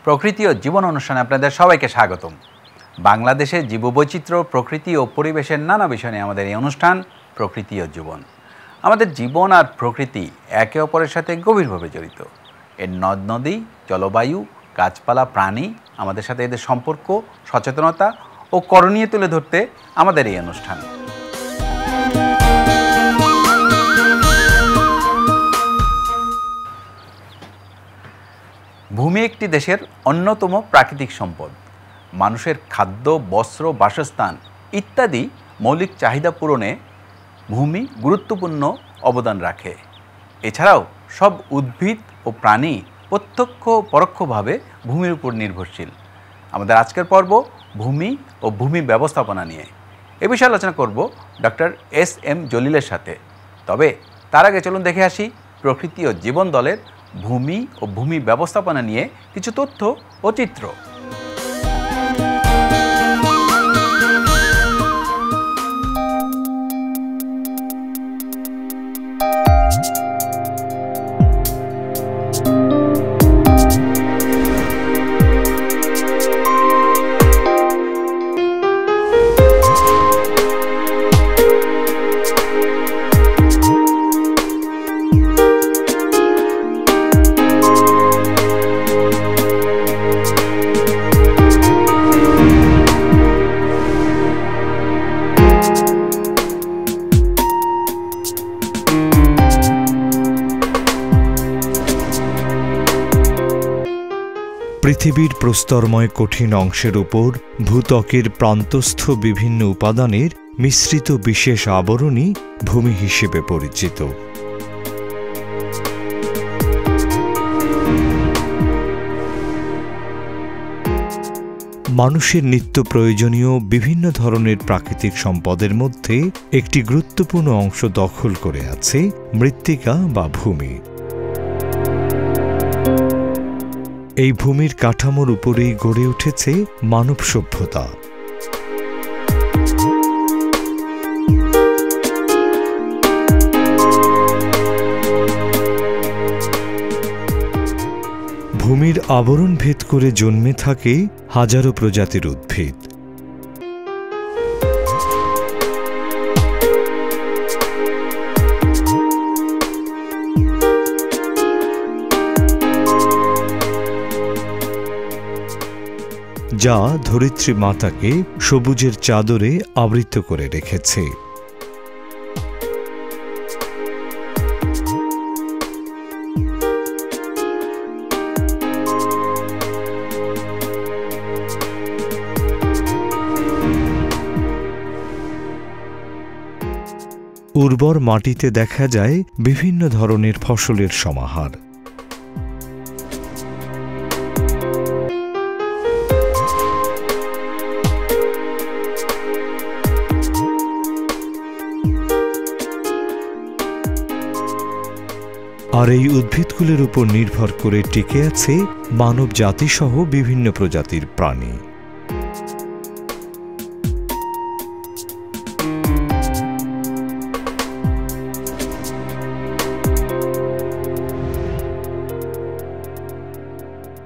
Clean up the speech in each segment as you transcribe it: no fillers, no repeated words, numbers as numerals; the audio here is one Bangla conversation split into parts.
প্রকৃতি ও জীবন অনুষ্ঠানে আপনাদের সবাইকে স্বাগতম। বাংলাদেশের জীববৈচিত্র্য, প্রকৃতি ও পরিবেশের নানা বিষয় নিয়ে আমাদের এই অনুষ্ঠান প্রকৃতি ও জীবন। আমাদের জীবন আর প্রকৃতি একে অপরের সাথে গভীরভাবে জড়িত। এর নদ নদী, জলবায়ু, গাছপালা, প্রাণী, আমাদের সাথে এদের সম্পর্ক, সচেতনতা ও করণীয় তুলে ধরতে আমাদের এই অনুষ্ঠান। ভূমি একটি দেশের অন্যতম প্রাকৃতিক সম্পদ। মানুষের খাদ্য, বস্ত্র, বাসস্থান ইত্যাদি মৌলিক চাহিদা পূরণে ভূমি গুরুত্বপূর্ণ অবদান রাখে। এছাড়াও সব উদ্ভিদ ও প্রাণী প্রত্যক্ষ ও পরোক্ষভাবে ভূমির উপর নির্ভরশীল। আমাদের আজকের পর্ব ভূমি ও ভূমি ব্যবস্থাপনা নিয়ে। এ বিষয়ে আলোচনা করব ডক্টর এস.এম. জলিলের সাথে। তবে তার আগে চলুন দেখে আসি প্রকৃতি ও জীবন দলের ভূমি ও ভূমি ব্যবস্থাপনা নিয়ে কিছু তথ্য ও চিত্র। পৃথিবীর প্রস্তরময় কঠিন অংশের উপর ভূত্বকের প্রান্তস্থ বিভিন্ন উপাদানের মিশ্রিত বিশেষ আবরণই ভূমি হিসেবে পরিচিত। মানুষের নিত্য প্রয়োজনীয় বিভিন্ন ধরনের প্রাকৃতিক সম্পদের মধ্যে একটি গুরুত্বপূর্ণ অংশ দখল করে আছে মৃত্তিকা বা ভূমি। এই ভূমির কাঠামোর উপরেই গড়ে উঠেছে মানব সভ্যতা। ভূমির আবরণ ভেদ করে জন্মে থাকে হাজারো প্রজাতির উদ্ভিদ। যা ধরিত্রী মাতাকে সবুজের চাদরে আবৃত করে রেখেছে। উর্বর মাটিতে দেখা যায় বিভিন্ন ধরনের ফসলের সমাহার। আর এই উদ্ভিদগুলোর উপর নির্ভর করে টিকে আছে মানব জাতিসহ বিভিন্ন প্রজাতির প্রাণী।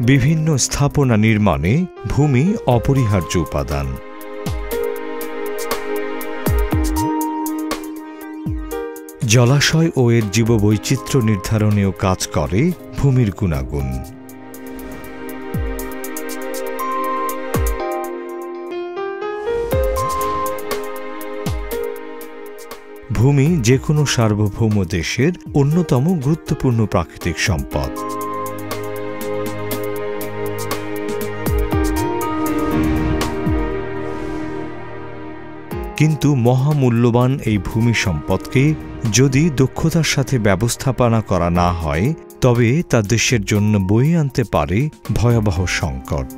বিভিন্ন স্থাপনা নির্মাণে ভূমি অপরিহার্য উপাদান। জলাশয় ও এর জীববৈচিত্র্য নির্ধারণেও কাজ করে ভূমির গুণাগুণ। ভূমি যে কোনো সার্বভৌম দেশের অন্যতম গুরুত্বপূর্ণ প্রাকৃতিক সম্পদ। কিন্তু মহামূল্যবান এই ভূমি সম্পদকে যদি দক্ষতার সাথে ব্যবস্থাপনা করা না হয় তবে তা দেশের জন্য বয়ে আনতে পারে ভয়াবহ সংকট।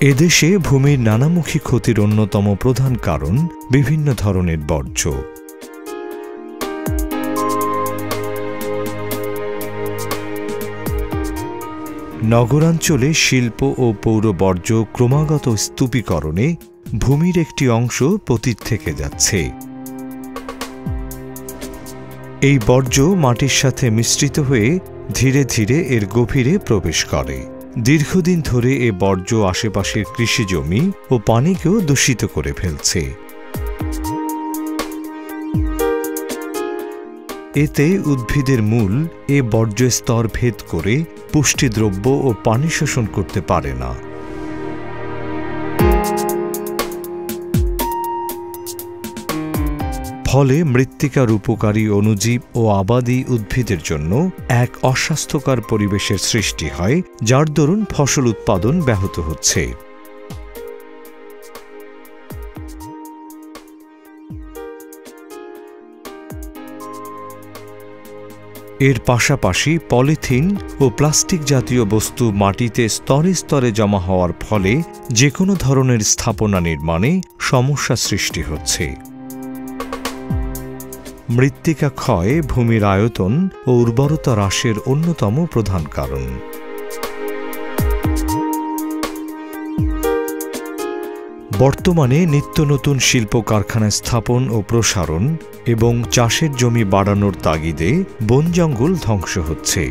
এদেশে ভূমির নানামুখী ক্ষতির অন্যতম প্রধান কারণ বিভিন্ন ধরনের বর্জ্য। নগরাঞ্চলে শিল্প ও পৌর বর্জ্য ক্রমাগত স্তূপীকরণে ভূমির একটি অংশ পতিত থেকে যাচ্ছে। এই বর্জ্য মাটির সাথে মিশ্রিত হয়ে ধীরে ধীরে এর গভীরে প্রবেশ করে। দীর্ঘদিন ধরে এ বর্জ্য আশেপাশের কৃষিজমি ও পানিকেও দূষিত করে ফেলছে। এতে উদ্ভিদের মূল এ বর্জ্য স্তর ভেদ করে পুষ্টিদ্রব্য ও পানি শোষণ করতে পারে না। ফলে মৃত্তিকার উপকারী অণুজীব ও আবাদি উদ্ভিদের জন্য এক অস্বাস্থ্যকর পরিবেশের সৃষ্টি হয়, যার দরুন ফসল উৎপাদন ব্যাহত হচ্ছে। এর পাশাপাশি পলিথিন ও প্লাস্টিক জাতীয় বস্তু মাটিতে স্তরে স্তরে জমা হওয়ার ফলে যে কোনো ধরনের স্থাপনা নির্মাণে সমস্যা সৃষ্টি হচ্ছে। মৃত্তিকা ক্ষয় ভূমির আয়তন ও উর্বরতা হ্রাসের অন্যতম প্রধান কারণ। বর্তমানে নিত্য নতুন শিল্প কারখানা স্থাপন ও প্রসারণ এবং চাষের জমি বাড়ানোর তাগিদে বন জঙ্গল ধ্বংস হচ্ছে।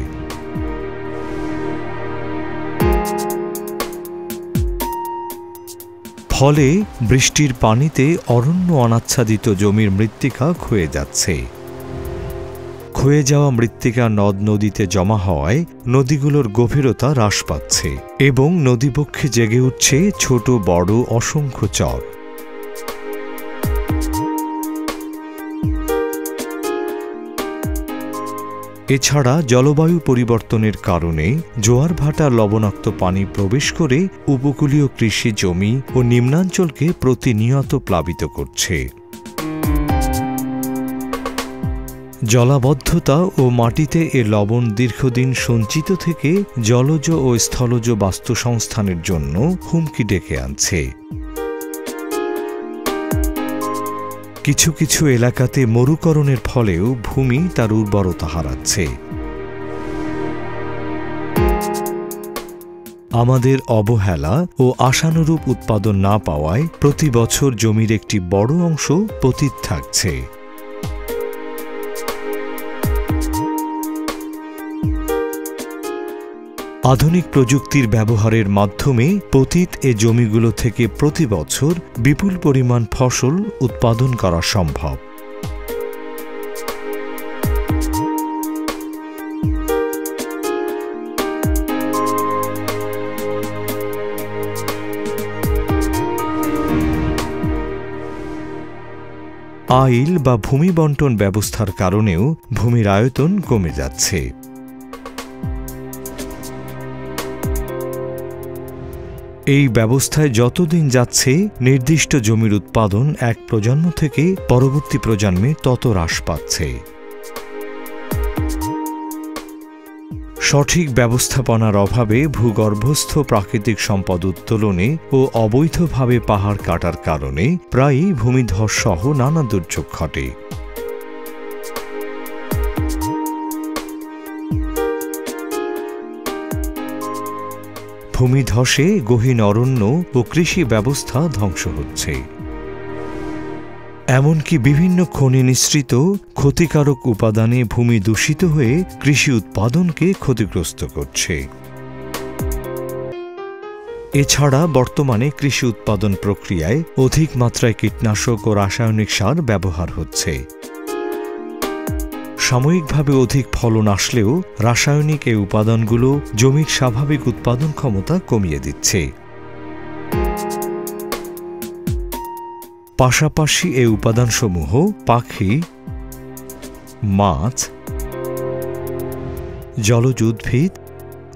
ফলে বৃষ্টির পানিতে অরণ্য অনাচ্ছাদিত জমির মৃত্তিকা ক্ষয়ে যাচ্ছে। ক্ষয়ে যাওয়া মৃত্তিকা নদ নদীতে জমা হওয়ায় নদীগুলোর গভীরতা হ্রাস পাচ্ছে এবং নদীবক্ষে জেগে উঠছে ছোট বড় অসংখ্য চর। এছাড়া জলবায়ু পরিবর্তনের কারণে জোয়ার ভাটা লবণাক্ত পানি প্রবেশ করে উপকূলীয় কৃষি জমি ও নিম্নাঞ্চলকে প্রতিনিয়ত প্লাবিত করছে। জলাবদ্ধতা ও মাটিতে এ লবণ দীর্ঘদিন সঞ্চিত থেকে জলজ ও স্থলজ বাস্তুসংস্থানের জন্য হুমকি ডেকে আনছে। কিছু কিছু এলাকাতে মরুকরণের ফলেও ভূমি তার উর্বরতা হারাচ্ছে। আমাদের অবহেলা ও আশানুরূপ উৎপাদন না পাওয়ায় প্রতি বছর জমির একটি বড় অংশ পতিত থাকছে। আধুনিক প্রযুক্তির ব্যবহারের মাধ্যমে পতিত এ জমিগুলো থেকে প্রতি বছর বিপুল পরিমাণ ফসল উৎপাদন করা সম্ভব। আইল বা ভূমি বণ্টন ব্যবস্থার কারণেও ভূমির আয়তন কমে যাচ্ছে। এই ব্যবস্থায় যতদিন যাচ্ছে নির্দিষ্ট জমির উৎপাদন এক প্রজন্ম থেকে পরবর্তী প্রজন্মে তত হ্রাস পাচ্ছে। সঠিক ব্যবস্থাপনার অভাবে ভূগর্ভস্থ প্রাকৃতিক সম্পদ উত্তোলনে ও অবৈধভাবে পাহাড় কাটার কারণে প্রায়ই ভূমিধস সহ নানা দুর্যোগ ঘটে। ভূমিধসে গহীন অরণ্য ও কৃষি ব্যবস্থা ধ্বংস হচ্ছে। এমনকি বিভিন্ন খনি নিঃসৃত ক্ষতিকারক উপাদানে ভূমি দূষিত হয়ে কৃষি উৎপাদনকে ক্ষতিগ্রস্ত করছে। এছাড়া বর্তমানে কৃষি উৎপাদন প্রক্রিয়ায় অধিক মাত্রায় কীটনাশক ও রাসায়নিক সার ব্যবহার হচ্ছে। সাময়িকভাবে অধিক ফলন আসলেও রাসায়নিক এই উপাদানগুলো জমির স্বাভাবিক উৎপাদন ক্ষমতা কমিয়ে দিচ্ছে। পাশাপাশি এই উপাদানসমূহ পাখি, মাছ, জলজ উদ্ভিদ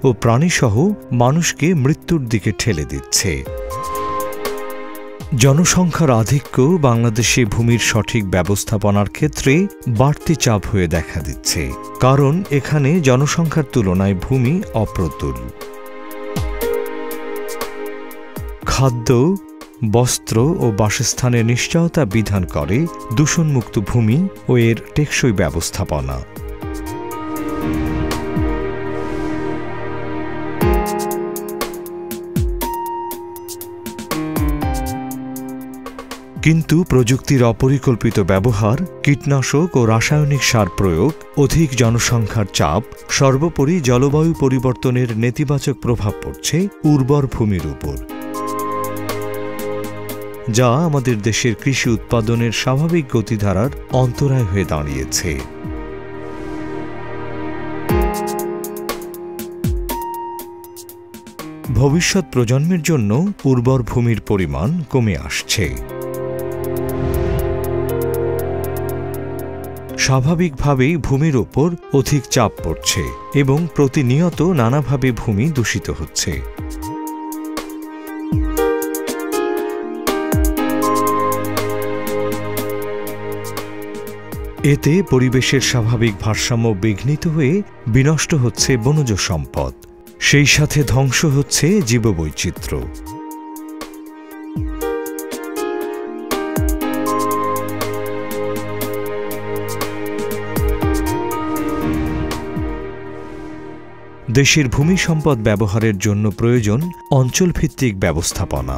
ও প্রাণীসহ মানুষকে মৃত্যুর দিকে ঠেলে দিচ্ছে। জনসংখ্যার আধিক্য বাংলাদেশে ভূমির সঠিক ব্যবস্থাপনার ক্ষেত্রে বাড়তি চাপ হয়ে দেখা দিচ্ছে, কারণ এখানে জনসংখ্যার তুলনায় ভূমি অপ্রতুল। খাদ্য, বস্ত্র ও বাসস্থানের নিশ্চয়তা বিধান করে দূষণমুক্ত ভূমি ও এর টেকসই ব্যবস্থাপনা। কিন্তু প্রযুক্তির অপরিকল্পিত ব্যবহার, কীটনাশক ও রাসায়নিক সার প্রয়োগ, অধিক জনসংখ্যার চাপ, সর্বোপরি জলবায়ু পরিবর্তনের নেতিবাচক প্রভাব পড়ছে উর্বর ভূমির উপর, যা আমাদের দেশের কৃষি উৎপাদনের স্বাভাবিক গতিধারার অন্তরায় হয়ে দাঁড়িয়েছে। ভবিষ্যৎ প্রজন্মের জন্য উর্বর ভূমির পরিমাণ কমে আসছে। স্বাভাবিকভাবেই ভূমির ওপর অধিক চাপ পড়ছে এবং প্রতিনিয়ত নানাভাবে ভূমি দূষিত হচ্ছে। এতে পরিবেশের স্বাভাবিক ভারসাম্য বিঘ্নিত হয়ে বিনষ্ট হচ্ছে বনজ সম্পদ, সেই সাথে ধ্বংস হচ্ছে জীববৈচিত্র্য। দেশের ভূমি সম্পদ ব্যবহারের জন্য প্রয়োজন অঞ্চলভিত্তিক ব্যবস্থাপনা।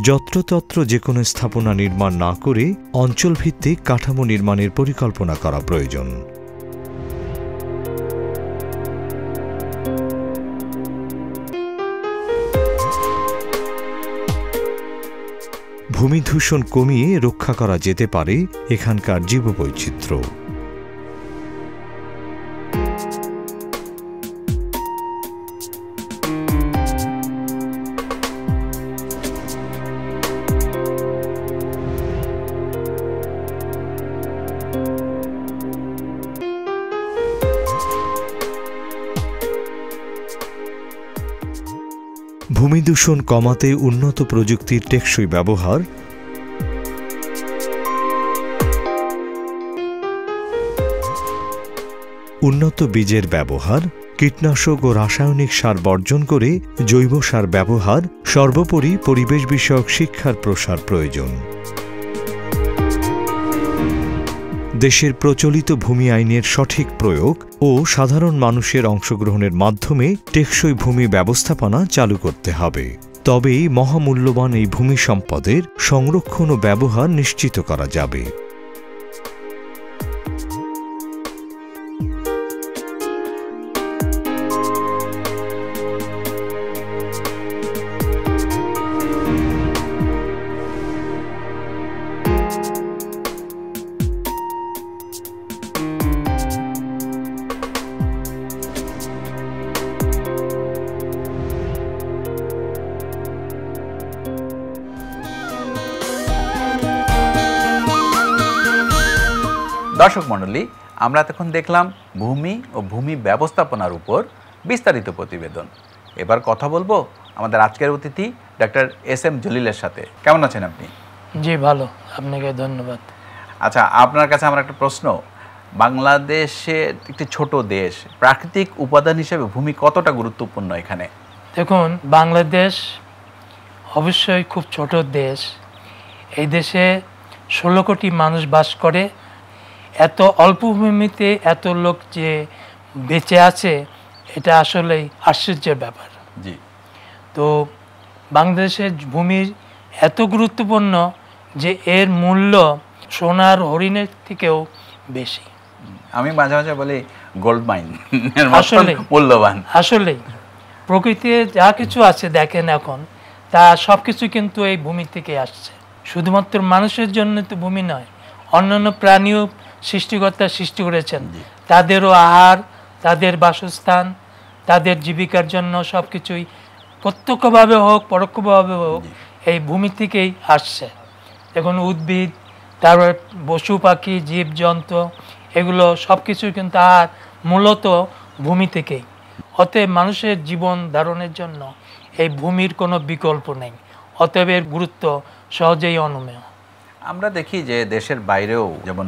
যত্রতত্র যে কোনো স্থাপনা নির্মাণ না করে অঞ্চলভিত্তিক কাঠামো নির্মাণের পরিকল্পনা করা প্রয়োজন। ভূমি দূষণ কমিয়ে রক্ষা করা যেতে পারে এখানকার জীববৈচিত্র্য। ভূমি দূষণ কমাতে উন্নত প্রযুক্তির টেকসই ব্যবহার, উন্নত বীজের ব্যবহার, কীটনাশক ও রাসায়নিক সার বর্জন করে জৈব সার ব্যবহার, সর্বোপরি পরিবেশ বিষয়ক শিক্ষার প্রসার প্রয়োজন। দেশের প্রচলিত ভূমি আইনের সঠিক প্রয়োগ ও সাধারণ মানুষের অংশগ্রহণের মাধ্যমে টেকসই ভূমি ব্যবস্থাপনা চালু করতে হবে। তবেই মহামূল্যবান এই ভূমি সম্পদের সংরক্ষণ ও ব্যবহার নিশ্চিত করা যাবে। দর্শক মণ্ডলী, আমরা তখন দেখলাম ভূমি ও ভূমি ব্যবস্থাপনার উপর বিস্তারিত প্রতিবেদন। এবার কথা বলবো আমাদের আজকের অতিথি ডক্টর এস.এম. জলিলের সাথে। কেমন আছেন আপনি? জি ভালো, আপনাকে ধন্যবাদ। আচ্ছা, আপনার কাছে আমার একটা প্রশ্ন, বাংলাদেশে একটি ছোট দেশ, প্রাকৃতিক উপাদান হিসেবে ভূমি কতটা গুরুত্বপূর্ণ এখানে? দেখুন, বাংলাদেশ অবশ্যই খুব ছোট দেশ। এই দেশে 16 কোটি মানুষ বাস করে। এত অল্প ভূমিতে এত লোক যে বেঁচে আছে, এটা আসলেই আশ্চর্যের ব্যাপার। জি। তো বাংলাদেশের ভূমি এত গুরুত্বপূর্ণ যে এর মূল্য সোনার হরিণের থেকেও বেশি। আমি মাঝে মাঝে বলি গোল্ড মাইন, আসলে মূল্যবান। আসলেই প্রকৃতিতে যা কিছু আছে দেখেন এখন, তা সব কিছু কিন্তু এই ভূমি থেকে আসছে। শুধুমাত্র মানুষের জন্য তো ভূমি নয়, অন্যান্য প্রাণীও সৃষ্টিকর্তা সৃষ্টি করেছেন, তাদেরও আহার, তাদের বাসস্থান, তাদের জীবিকার জন্য সব কিছুই প্রত্যক্ষভাবে হোক পরোক্ষভাবে হোক এই ভূমি থেকেই আসছে। এখন উদ্ভিদ, তারপরে পশু পাখি, জীবজন্তু, এগুলো সব কিছু কিন্তু আর মূলত ভূমি থেকেই। অতএব মানুষের জীবন ধারণের জন্য এই ভূমির কোনো বিকল্প নেই, অতএব এর গুরুত্ব সহজেই অনুমেয়। আমরা দেখি যে দেশের বাইরেও যেমন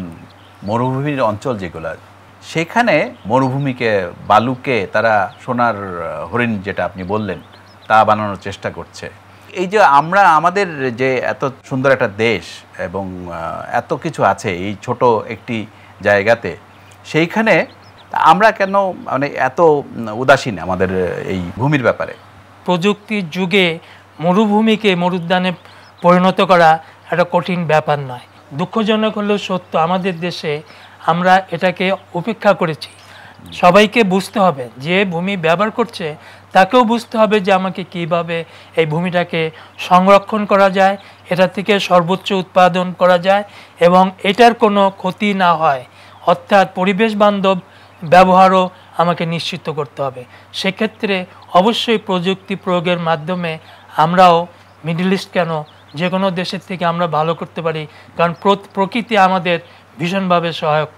মরুভূমির অঞ্চল যেগুলো, সেখানে মরুভূমিকে, বালুকে তারা সোনার হরিণ, যেটা আপনি বললেন, তা বানানোর চেষ্টা করছে। এই যে আমরা আমাদের যে এত সুন্দর একটা দেশ এবং এত কিছু আছে এই ছোট একটি জায়গাতে, সেইখানে আমরা কেন মানে এত উদাসীন আমাদের এই ভূমির ব্যাপারে? প্রযুক্তির যুগে মরুভূমিকে মরুদ্যানে পরিণত করা একটা কঠিন ব্যাপার নয়। দুঃখজনক হলেও সত্য, আমাদের দেশে আমরা এটাকে উপেক্ষা করেছি। সবাইকে বুঝতে হবে, যে ভূমি ব্যবহার করছে তাকেও বুঝতে হবে যে আমাকে কিভাবে এই ভূমিটাকে সংরক্ষণ করা যায়, এটা থেকে সর্বোচ্চ উৎপাদন করা যায় এবং এটার কোনো ক্ষতি না হয়, অর্থাৎ পরিবেশ বান্ধব ব্যবহারও আমাকে নিশ্চিত করতে হবে। সেক্ষেত্রে অবশ্যই প্রযুক্তি প্রয়োগের মাধ্যমে আমরাও মিডল ইস্ট কেন, যে কোনো দেশের থেকে আমরা ভালো করতে পারি, কারণ প্রকৃতি আমাদের ভীষণভাবে সহায়ক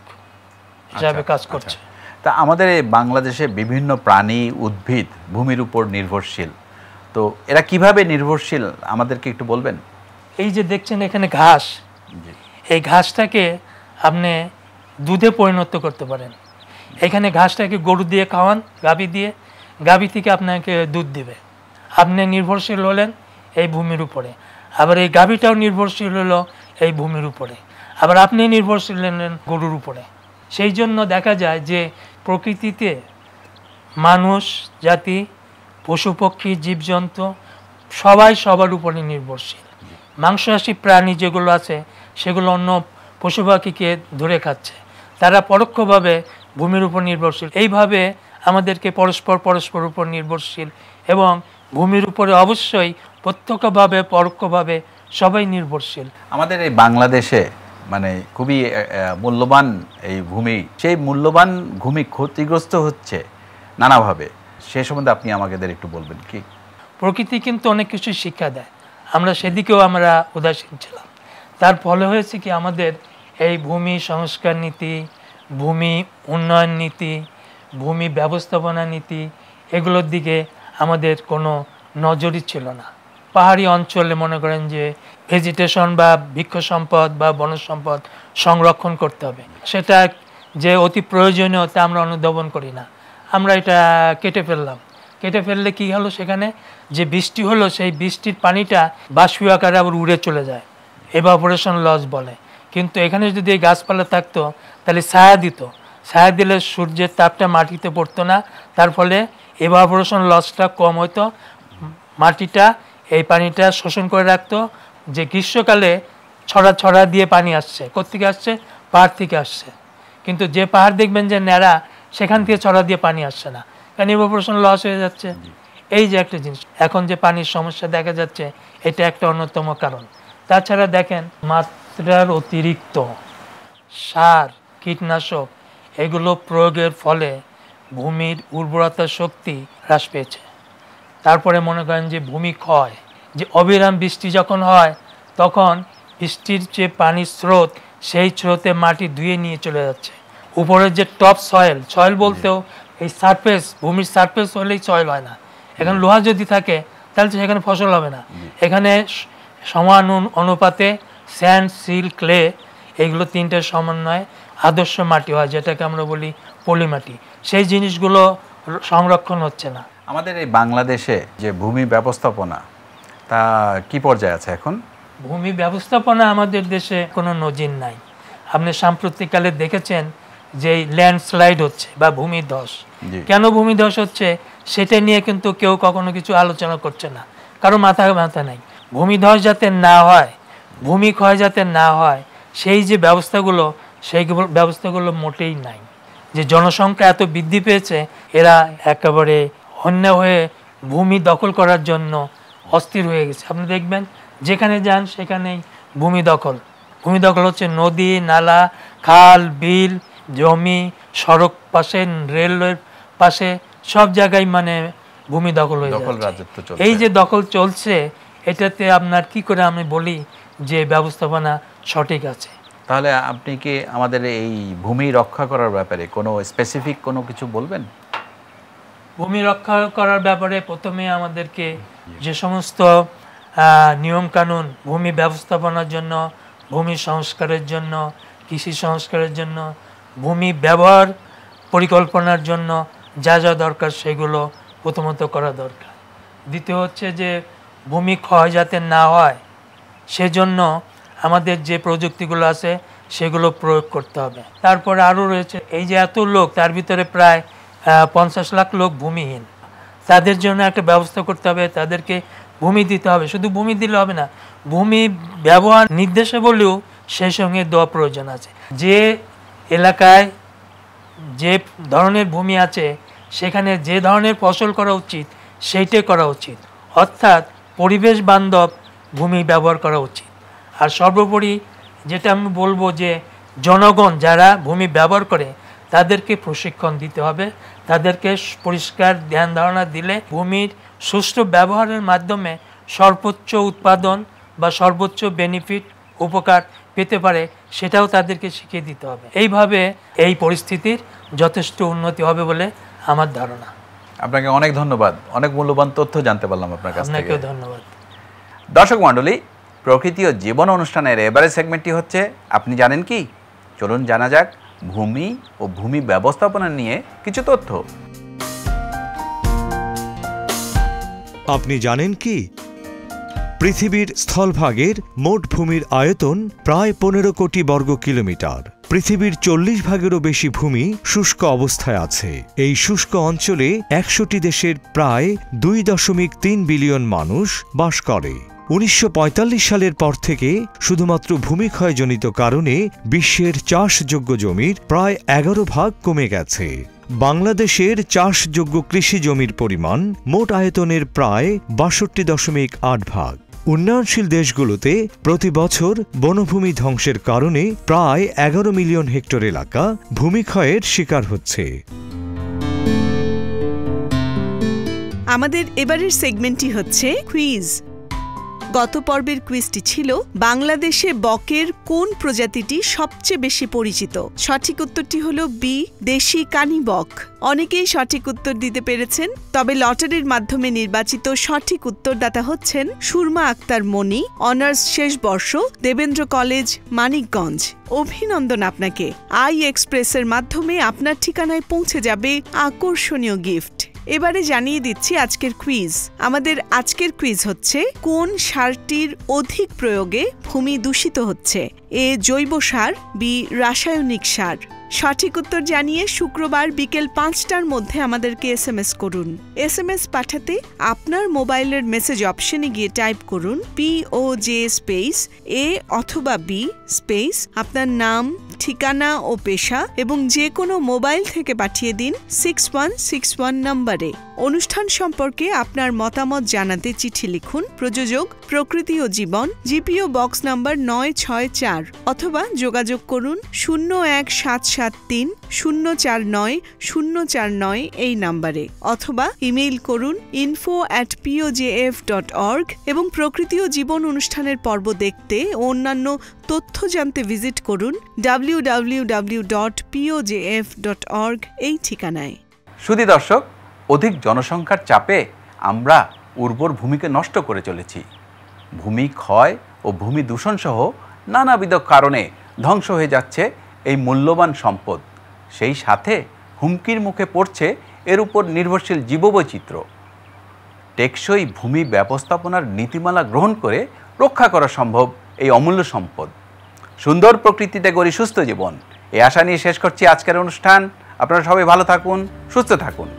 হিসাবে কাজ করছে। তা আমাদের এই বাংলাদেশে বিভিন্ন প্রাণী, উদ্ভিদ ভূমির উপর নির্ভরশীল, তো এরা কিভাবে নির্ভরশীল আমাদেরকে একটু বলবেন? এই যে দেখছেন এখানে ঘাস, এই ঘাসটাকে আপনি দুধে পরিণত করতে পারেন। এখানে ঘাসটাকে গরু দিয়ে খাওয়ান, গাভী দিয়ে, গাভী থেকে আপনাকে দুধ দিবে। আপনি নির্ভরশীল হলেন এই ভূমির উপরে, আবার এই গাভীটাও নির্ভরশীল হলো এই ভূমির উপরে, আবার আপনি নির্ভরশীল হলেন গরুর উপরে। সেই জন্য দেখা যায় যে প্রকৃতিতে মানুষ জাতি, পশু পক্ষী, জীবজন্তু সবাই সবার উপরে নির্ভরশীল। মাংসাশী প্রাণী যেগুলো আছে সেগুলো অন্য পশু পাখিকে ধরে খাচ্ছে, তারা পরোক্ষভাবে ভূমির উপর নির্ভরশীল। এইভাবে আমাদেরকে পরস্পর উপর নির্ভরশীল এবং ভূমির উপরে অবশ্যই প্রত্যক্ষভাবে পরোক্ষভাবে সবাই নির্ভরশীল। আমাদের এই বাংলাদেশে মানে খুবই মূল্যবান এই ভূমি, সেই মূল্যবান ভূমি ক্ষতিগ্রস্ত হচ্ছে নানাভাবে। সে সম্বন্ধে আপনি আমাদের একটু বলবেন কি? প্রকৃতি কিন্তু অনেক কিছু শিক্ষা দেয়, আমরা সেদিকেও আমরা উদাসীন ছিলাম। তার ফলে হয়েছে কি, আমাদের এই ভূমি সংস্কার নীতি, ভূমি উন্নয়ন নীতি, ভূমি ব্যবস্থাপনা নীতি, এগুলোর দিকে আমাদের কোনো নজরই ছিল না। পাহাড়ি অঞ্চলে মনে করেন যে ভেজিটেশন বা বৃক্ষ সম্পদ বা বনজ সম্পদ সংরক্ষণ করতে হবে, সেটা যে অতি প্রয়োজনীয় তা আমরা অনুধাবন করি না, আমরা এটা কেটে ফেললাম। কেটে ফেললে কি হলো, সেখানে যে বৃষ্টি হলো সেই বৃষ্টির পানিটা বাষ্পীয় আকারে আবার উড়ে চলে যায়, এভাপোরেশন লস বলে। কিন্তু এখানে যদি এই গাছপালা থাকতো তাহলে ছায়া দিত, ছায়া দিলে সূর্যের তাপটা মাটিতে পড়তো না, তার ফলে এভাপোরেশন লসটা কম হতো, মাটিটা এই পানিটা শোষণ করে রাখতো। যে গ্রীষ্মকালে ছড়া দিয়ে পানি আসছে, কোত্থেকে আসছে? পাহাড় থেকে আসছে। কিন্তু যে পাহাড় দেখবেন যে ন্যাড়া, সেখান থেকে ছড়া দিয়ে পানি আসছে না, কারণ এভাপোরেশন লস হয়ে যাচ্ছে। এই যে একটা জিনিস, এখন যে পানির সমস্যা দেখা যাচ্ছে, এটা একটা অন্যতম কারণ। তাছাড়া দেখেন, মাত্রার অতিরিক্ত সার, কীটনাশক এগুলো প্রয়োগের ফলে ভূমির উর্বরতা শক্তি হ্রাস পেয়েছে। তারপরে মনে করেন যে ভূমি ক্ষয়, যে অবিরাম বৃষ্টি যখন হয় তখন বৃষ্টির যে পানির স্রোত, সেই স্রোতে মাটি ধুয়ে নিয়ে চলে যাচ্ছে। উপরের যে টপ সয়েল, সয়েল বলতেও এই সারফেস, ভূমির সারফেস হলেই সয়েল হয় না। এখানে লোহা যদি থাকে তাহলে তো সেখানে ফসল হবে না। এখানে সমান অনুপাতে স্যান্ড, সিল, ক্লে, এইগুলো তিনটের সমন্বয়ে আদর্শ মাটি হয়, যেটাকে আমরা বলি পলি মাটি। সেই জিনিসগুলো সংরক্ষণ হচ্ছে না। আমাদের এই বাংলাদেশে যে ভূমি ব্যবস্থাপনা, তা কি পর্যায়ে আছে এখন? ভূমি ব্যবস্থাপনা আমাদের দেশে কোনো নজির নাই। আপনি সাম্প্রতিককালে দেখেছেন যে ল্যান্ডস্লাইড হচ্ছে বা ভূমিধস। কেন ভূমিধস হচ্ছে সেটা নিয়ে কিন্তু কেউ কখনো কিছু আলোচনা করছে না, কারো মাথা নাই। ভূমিধস যাতে না হয়, ভূমি ক্ষয় যাতে না হয়, সেই যে ব্যবস্থাগুলো, সেই ব্যবস্থাগুলো মোটেই নাই। যে জনসংখ্যা এত বৃদ্ধি পেয়েছে, এরা একেবারে অন্য হয়ে ভূমি দখল করার জন্য অস্থির হয়ে গেছে। আপনি দেখবেন যেখানে যান সেখানেই ভূমি দখল। ভূমি দখল হচ্ছে নদী, নালা, খাল, বিল, জমি, সড়ক পাশে, রেলের পাশে, সব জায়গায় মানে ভূমি দখল হয়ে যাচ্ছে। এই যে দখল চলছে, এটাতে আপনার কি করে আমি বলি যে ব্যবস্থাপনা সঠিক আছে? তাহলে আপনি কি আমাদের এই ভূমি রক্ষা করার ব্যাপারে কোনো স্পেসিফিক কোনো কিছু বলবেন? ভূমি রক্ষা করার ব্যাপারে প্রথমে আমাদেরকে যে সমস্ত নিয়মকানুন ভূমি ব্যবস্থাপনার জন্য, ভূমি সংস্কারের জন্য, কৃষি সংস্কারের জন্য, ভূমি ব্যবহার পরিকল্পনার জন্য যা যা দরকার সেগুলো প্রথমত করা দরকার। দ্বিতীয় হচ্ছে যে ভূমি ক্ষয় যাতে না হয় সেজন্য আমাদের যে প্রযুক্তিগুলো আছে সেগুলো প্রয়োগ করতে হবে। তারপরে আরও রয়েছে এই যে এত লোক, তার ভিতরে প্রায় 50 লাখ লোক ভূমিহীন, তাদের জন্য একটা ব্যবস্থা করতে হবে, তাদেরকে ভূমি দিতে হবে। শুধু ভূমি দিলে হবে না, ভূমি ব্যবহার নির্দেশাবলীও সেই সঙ্গে দেওয়া প্রয়োজন আছে। যে এলাকায় যে ধরনের ভূমি আছে সেখানে যে ধরনের ফসল করা উচিত সেইটাই করা উচিত, অর্থাৎ পরিবেশ বান্ধব ভূমি ব্যবহার করা উচিত। আর সর্বোপরি যেটা আমি বলবো যে জনগণ যারা ভূমি ব্যবহার করে তাদেরকে প্রশিক্ষণ দিতে হবে, তাদেরকে পরিষ্কার ধ্যান ধারণা দিলে ভূমির সুষ্ঠু ব্যবহারের মাধ্যমে সর্বোচ্চ উৎপাদন বা সর্বোচ্চ বেনিফিট উপকার পেতে পারে, সেটাও তাদেরকে শিখিয়ে দিতে হবে। এইভাবে এই পরিস্থিতির যথেষ্ট উন্নতি হবে বলে আমার ধারণা। আপনাকে অনেক ধন্যবাদ, অনেক মূল্যবান তথ্য জানতে পারলাম আপনার কাছ থেকে। আপনাকেও ধন্যবাদ। দর্শক মণ্ডলী, প্রকৃতি ও জীবন অনুষ্ঠানের এবারের সেগমেন্টটি হচ্ছে আপনি জানেন কি। চলুন জানা যাক ভূমি ও ভূমি ব্যবস্থাপনা নিয়ে কিছু তথ্য। আপনি জানেন কি পৃথিবীর স্থলভাগের মোট ভূমির আয়তন প্রায় 15 কোটি বর্গ কিলোমিটার। পৃথিবীর 40 ভাগেরও বেশি ভূমি শুষ্ক অবস্থায় আছে। এই শুষ্ক অঞ্চলে 100টি দেশের প্রায় 2.3 বিলিয়ন মানুষ বাস করে। 1945 সালের পর থেকে শুধুমাত্র ভূমিক্ষয়জনিত কারণে বিশ্বের চাষযোগ্য জমির প্রায় 11 ভাগ কমে গেছে। বাংলাদেশের চাষযোগ্য কৃষি জমির পরিমাণ মোট আয়তনের প্রায় 62.8 ভাগ। উন্নয়নশীল দেশগুলোতে প্রতি বছর বনভূমি ধ্বংসের কারণে প্রায় 11 মিলিয়ন হেক্টর এলাকা ভূমিক্ষয়ের শিকার হচ্ছে। আমাদের এবারের সেগমেন্টটি হচ্ছে কুইজ। গত পর্বের কুইজটি ছিল বাংলাদেশে বকের কোন প্রজাতিটি সবচেয়ে বেশি পরিচিত। সঠিক উত্তরটি হলো বি, দেশি কানি বক। অনেকেই সঠিক উত্তর দিতে পেরেছেন, তবে লটারির মাধ্যমে নির্বাচিত সঠিক উত্তরদাতা হচ্ছেন সুরমা আক্তার মনি, অনার্স শেষ বর্ষ, দেবেন্দ্র কলেজ, মানিকগঞ্জ। অভিনন্দন আপনাকে। আই এক্সপ্রেসের মাধ্যমে আপনার ঠিকানায় পৌঁছে যাবে আকর্ষণীয় গিফট। এবারে জানিয়ে দিচ্ছি আজকের কুইজ। আমাদের আজকের কুইজ হচ্ছে কোন সারটির অধিক প্রয়োগে ভূমি দূষিত হচ্ছে? এ জৈব সার, বি রাসায়নিক সার। সঠিক উত্তর জানিয়ে শুক্রবার বিকেল 5টার মধ্যে আমাদেরকে SMS করুন। SMS পাঠাতে আপনার মোবাইলের মেসেজ অপশনে গিয়ে টাইপ করুন POJ স্পেস A অথবা B স্পেস আপনার নাম, ঠিকানা ও পেশা এবং যে কোনো মোবাইল থেকে পাঠিয়ে দিন 6161 নম্বরে। অনুষ্ঠান সম্পর্কে আপনার মতামত জানাতে চিঠি লিখুন। প্রযোজক প্রকৃতি ও জীবন, GPO বক্স নাম্বার 964 অথবা যোগাযোগ করুন 01773 049 049 এই নম্বরে, অথবা ইমেইল করুন info@pojf.org এবং প্রকৃতি ও জীবন অনুষ্ঠানের পর্ব দেখতে ও অন্যান্য তথ্য জানতে ভিজিট করুন www.pojf.org এই ঠিকানায়। শুধু দর্শক, অধিক জনসংখ্যার চাপে আমরা উর্বর ভূমিকে নষ্ট করে চলেছি। ভূমি ক্ষয় ও ভূমি দূষণ সহ নানাবিধ কারণে ধ্বংস হয়ে যাচ্ছে এই মূল্যবান সম্পদ। সেই সাথে হুমকির মুখে পড়ছে এর উপর নির্ভরশীল জীববৈচিত্র্য। টেকসই ভূমি ব্যবস্থাপনার নীতিমালা গ্রহণ করে রক্ষা করা সম্ভব এই অমূল্য সম্পদ। সুন্দর প্রকৃতিতে গড়ি সুস্থ জীবন, এই আশা নিয়ে শেষ করছি আজকের অনুষ্ঠান। আপনারা সবাই ভালো থাকুন, সুস্থ থাকুন।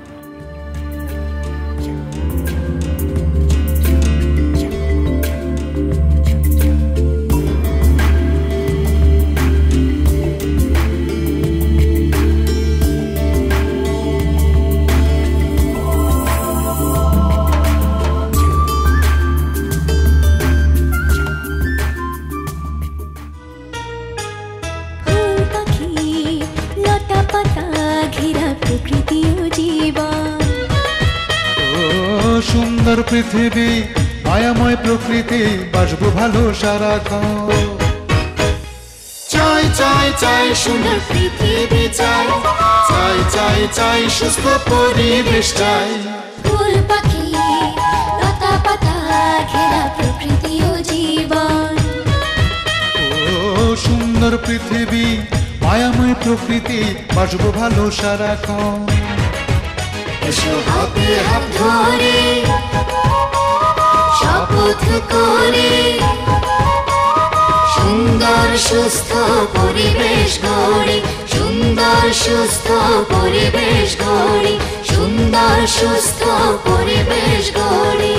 লতা পাতা ঘেরা প্রকৃতি ও জীবন। ও সুন্দর পৃথিবী, মায়াময় প্রকৃতি, বাসবো ভালো সারাক্ষণ। চাই চাই চাই সুন্দর পৃথিবী চাই, চাই চাই চাই সুস্থ পরিবেশ চাই। ফুল পাখি লতা পাতা ঘেরা প্রকৃতি ও জীবন। ও সুন্দর পৃথিবী, মায়াময় প্রকৃতি, বাসবো ভালো সারাক্ষণ। এসো হাতে হাত ধরে শপথ করে সুন্দর সুস্থ পরিবেশ গড়ি, সুন্দর সুস্থ পরিবেশ গড়ি, সুন্দর সুস্থ পরিবেশ গড়ি।